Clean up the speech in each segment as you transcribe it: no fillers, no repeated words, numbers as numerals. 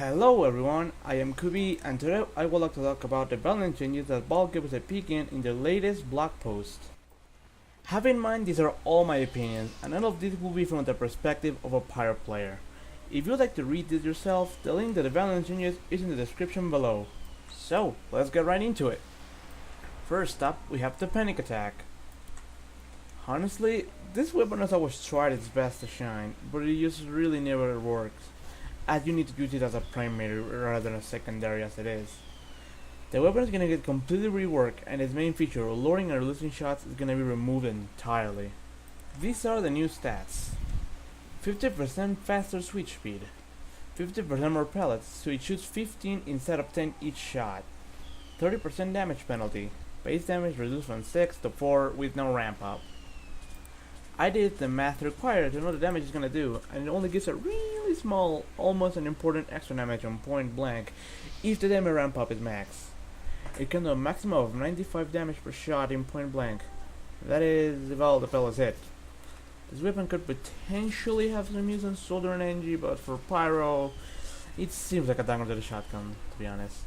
Hello everyone, I am Kubi and today I would like to talk about the balance changes that Valve gave us a peek in their latest blog post. Have in mind these are all my opinions and all of this will be from the perspective of a pirate player. If you'd like to read this yourself, the link to the balance changes is in the description below. So, let's get right into it. First up, we have the panic attack. Honestly, this weapon has always tried its best to shine, but it just really never works, as you need to use it as a primary rather than a secondary as it is. The weapon is gonna get completely reworked and its main feature, loading and releasing shots, is gonna be removed entirely. These are the new stats. 50% faster switch speed, 50% more pellets, so it shoots 15 instead of 10 each shot, 30% damage penalty, base damage reduced from 6 to 4 with no ramp up. I did the math required to know the damage it's gonna do, and it only gives a really small, almost unimportant extra damage on point blank if the damage ramp up is max. It can do a maximum of 95 damage per shot in point blank. That is, if all the pellets hit. This weapon could potentially have some use on Soldier and NG, but for Pyro, it seems like a dagger to the shotgun, to be honest.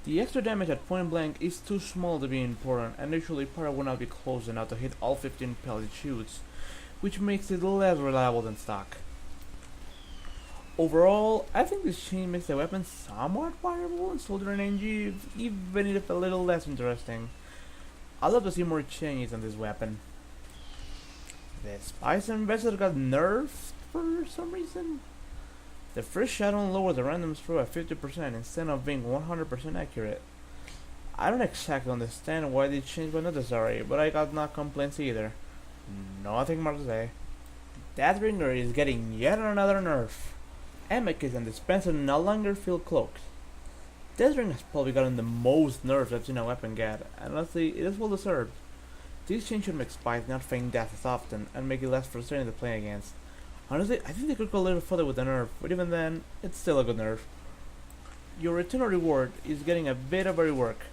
The extra damage at point blank is too small to be important, and usually Pyro will not be close enough to hit all 15 pellet shoots, which makes it less reliable than stock. Overall, I think this change makes the weapon somewhat viable in Soldier and NG, even if a little less interesting. I'd love to see more changes on this weapon. The Spice Investor got nerfed for some reason. The first shot only lowers the random throw at 50% instead of being 100% accurate. I don't exactly understand why this change was necessary, but I got no complaints either. Nothing more to say. That ringer is getting yet another nerf. Amicus and Dispenser no longer feel cloaked. This ring has probably gotten the most nerfs I've seen a weapon get, and honestly, it is well deserved. This change should make Spice not feign death as often, and make it less frustrating to play against. Honestly, I think they could go a little further with the nerf, but even then, it's still a good nerf. Your eternal reward is getting a bit of a rework.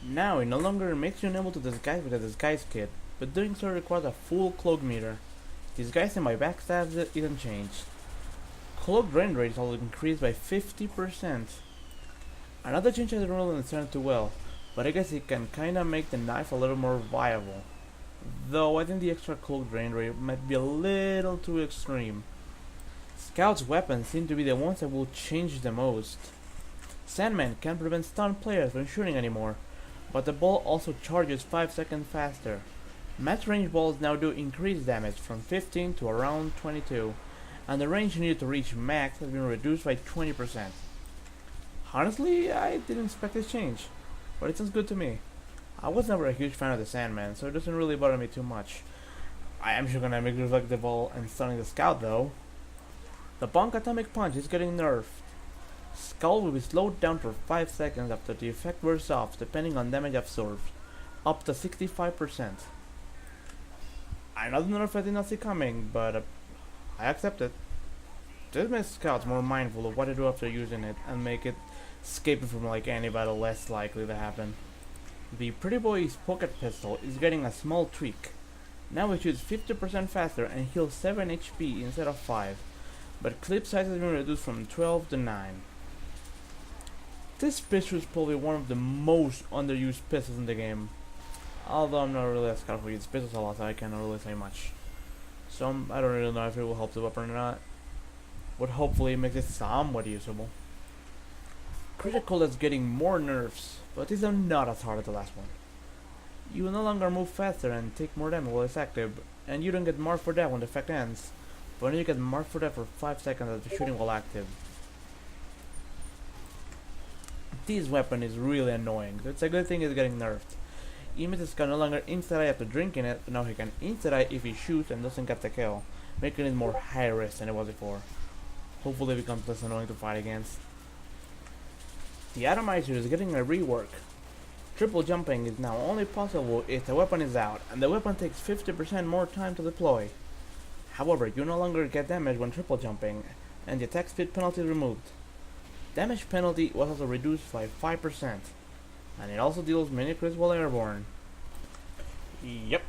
Now it no longer makes you unable to disguise with a disguise kit, but doing so requires a full cloak meter. Disguising by backstabs isn't changed. Cloak drain rate is also increased by 50%. Another change I don't really understand too well, but I guess it can kinda make the knife a little more viable. Though I think the extra cloak drain rate might be a little too extreme. Scout's weapons seem to be the ones that will change the most. Sandman can't prevent stun players from shooting anymore, but the ball also charges 5 seconds faster. Max range balls now do increased damage from 15 to around 22, and the range needed to reach max has been reduced by 20%. Honestly, I didn't expect this change, but it sounds good to me. I was never a huge fan of the Sandman, so it doesn't really bother me too much. I am sure gonna make reflect the ball and stunning the Scout though. The Bonk Atomic Punch is getting nerfed. Skull will be slowed down for 5 seconds after the effect wears off, depending on damage absorbed, up to 65%. Another nerf I did not see coming, but I accept it. This makes Scouts more mindful of what to do after using it, and make it escaping from like any battle less likely to happen. The Pretty Boy's pocket pistol is getting a small tweak. Now it shoots 50% faster and heals 7 HP instead of 5, but clip size has been reduced from 12 to 9. This pistol is probably one of the most underused pistols in the game, although I'm not really a scout who uses pistols a lot, so I cannot really say much. So I don't really know if it will help the weapon or not, but hopefully it makes it somewhat usable. Critical is getting more nerfs, but these are not as hard as the last one. You will no longer move faster and take more damage while it's active, and you don't get marked for that when the effect ends, but you get marked for that for 5 seconds after shooting while active. This weapon is really annoying, so it's a good thing it's getting nerfed. Images can no longer insta-die after drinking it, but now he can insta-die if he shoots and doesn't get the kill, making it more high risk than it was before. Hopefully it becomes less annoying to fight against. The Atomizer is getting a rework. Triple jumping is now only possible if the weapon is out, and the weapon takes 50% more time to deploy. However, you no longer get damage when triple jumping, and the attack speed penalty is removed. Damage penalty was also reduced by 5%, and it also deals mini crits while airborne. Yep,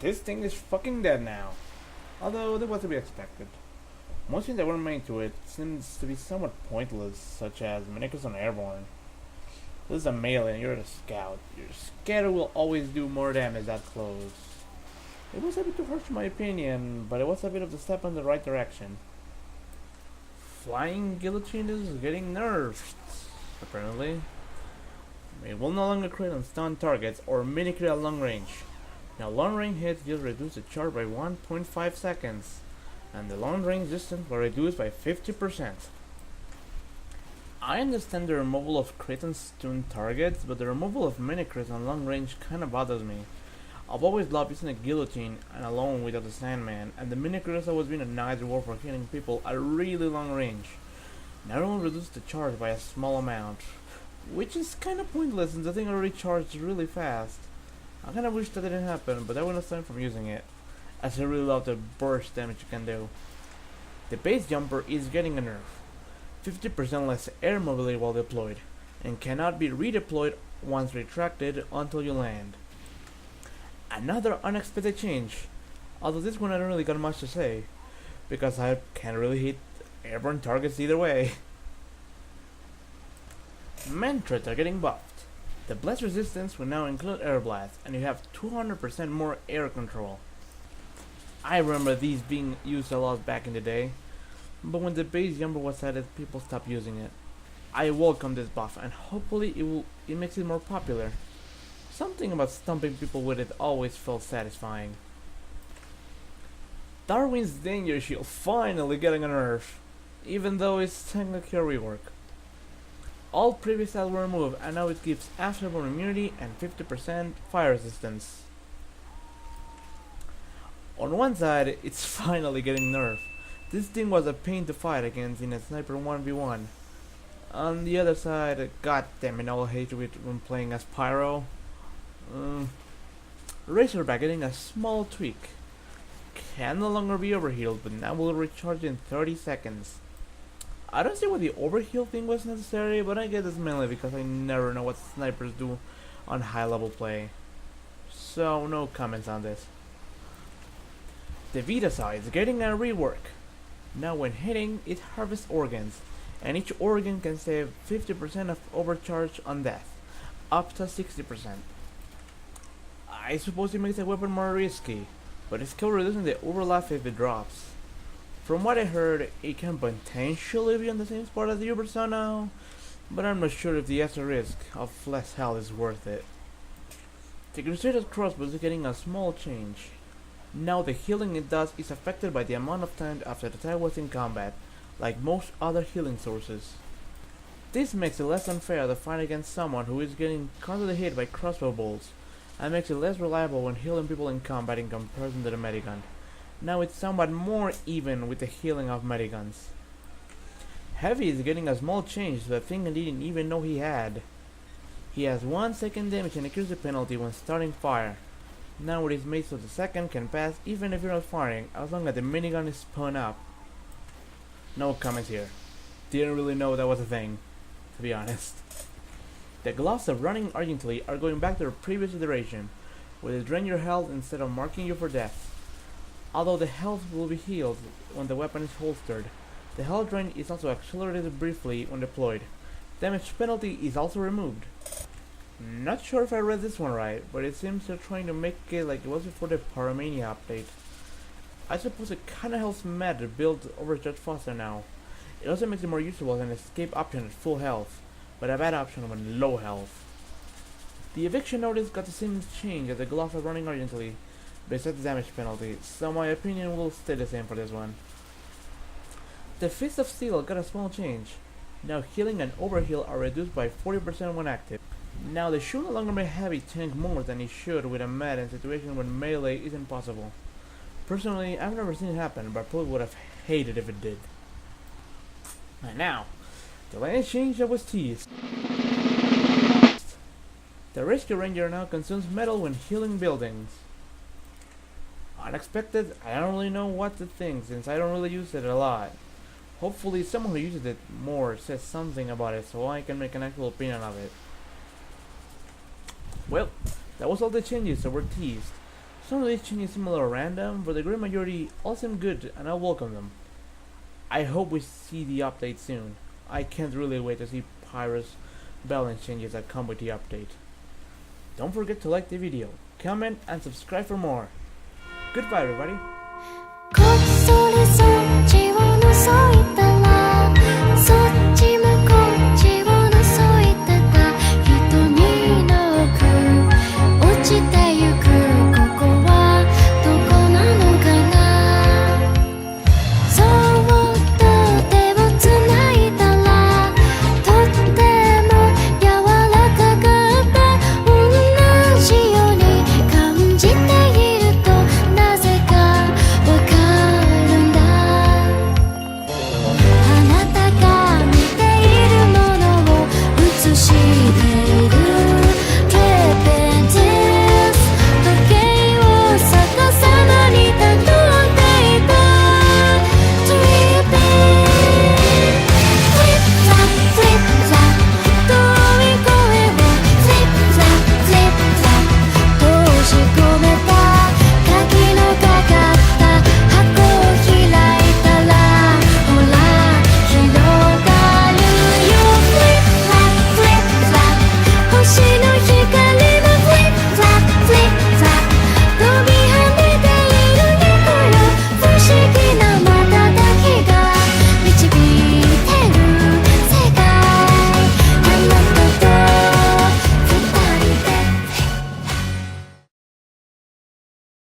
this thing is fucking dead now, although that was to be expected. Most things that were made to it seems to be somewhat pointless, such as Minikers on Airborne. This is a melee and you're a scout. Your scatter will always do more damage that close. It was a bit too harsh in my opinion, but it was a bit of a step in the right direction. Flying Guillotine is getting nerfed, apparently. It will no longer crit on stun targets or mini crit at long range. Now long range hits just reduce the charge by 1.5 seconds, and the long range distance will reduce by 50%. I understand the removal of crit and stun targets, but the removal of mini crits on long range kinda bothers me. I've always loved using a guillotine and alone without the Sandman, and the mini crits have always been a nice reward for hitting people at really long range. Now it will reduce the charge by a small amount, which is kinda pointless since the thing already charged really fast. I kinda wish that didn't happen, but that would not stop me from using it, as I really love the burst damage you can do. The base jumper is getting a nerf. 50% less air mobility while deployed, and cannot be redeployed once retracted until you land. Another unexpected change, although this one I don't really got much to say, because I can't really hit airborne targets either way. Mantras are getting buffed. The blast resistance will now include air blast, and you have 200% more air control. I remember these being used a lot back in the day, but when the base jumper was added, people stopped using it. I welcome this buff, and hopefully it makes it more popular. Something about stumping people with it always felt satisfying. Darwin's Danger Shield finally getting a nerf, even though it's technically a rework. All previous styles were removed, and now it gives afterburn immunity and 50% fire resistance. On one side, it's finally getting nerfed. This thing was a pain to fight against in a sniper 1v1. On the other side, goddamn it, all hate it when playing as Pyro. Razorback getting a small tweak. Can no longer be overhealed, but now will recharge in 30 seconds. I don't see why the overheal thing was necessary, but I guess it's mainly because I never know what snipers do on high level play. So no comments on this. The Vita side is getting a rework. Now when hitting, it harvests organs, and each organ can save 50% of overcharge on death, up to 60%. I suppose it makes the weapon more risky, but it's still reducing the overlap if it drops. From what I heard, it can potentially be on the same spot as the Ubersaw now, but I'm not sure if the extra risk of less health is worth it. The Crusader's crossbow is getting a small change. Now the healing it does is affected by the amount of time after the attack was in combat, like most other healing sources. This makes it less unfair to fight against someone who is getting constantly hit by crossbow bolts, and makes it less reliable when healing people in combat in comparison to the medigun. Now it's somewhat more even with the healing of mediguns. Heavy is getting a small change to a thing I didn't even know he had. He has 1 second damage and accuracy penalty when starting fire. Now it is made so the second can pass even if you're not firing, as long as the minigun is spun up. No comments here. Didn't really know that was a thing, to be honest. The gloves of running urgently are going back to their previous iteration, where they drain your health instead of marking you for death. Although the health will be healed when the weapon is holstered, the health drain is also accelerated briefly when deployed. Damage penalty is also removed. Not sure if I read this one right, but it seems they're trying to make it like it was before the Paramania update. I suppose it kinda helps Matt to build overcharge faster now. It also makes it more usable as an escape option at full health, but a bad option when low health. The eviction notice got the same change as the gloves of running urgently, besides the damage penalty, so my opinion will stay the same for this one. The Fist of Steel got a small change. Now healing and overheal are reduced by 40% when active. Now they should no longer make heavy tank more than it should with a med in situation when melee isn't possible. Personally, I've never seen it happen, but I probably would have hated if it did. And now, the last change that was teased. The Rescue Ranger now consumes metal when healing buildings. Unexpected, I don't really know what to think since I don't really use it a lot. Hopefully someone who uses it more says something about it so I can make an actual opinion of it. Well, that was all the changes that were teased. Some of these changes seem a little random, but the great majority all seem good and I welcome them. I hope we see the update soon. I can't really wait to see Pyro's balance changes that come with the update. Don't forget to like the video, comment and subscribe for more. Goodbye everybody.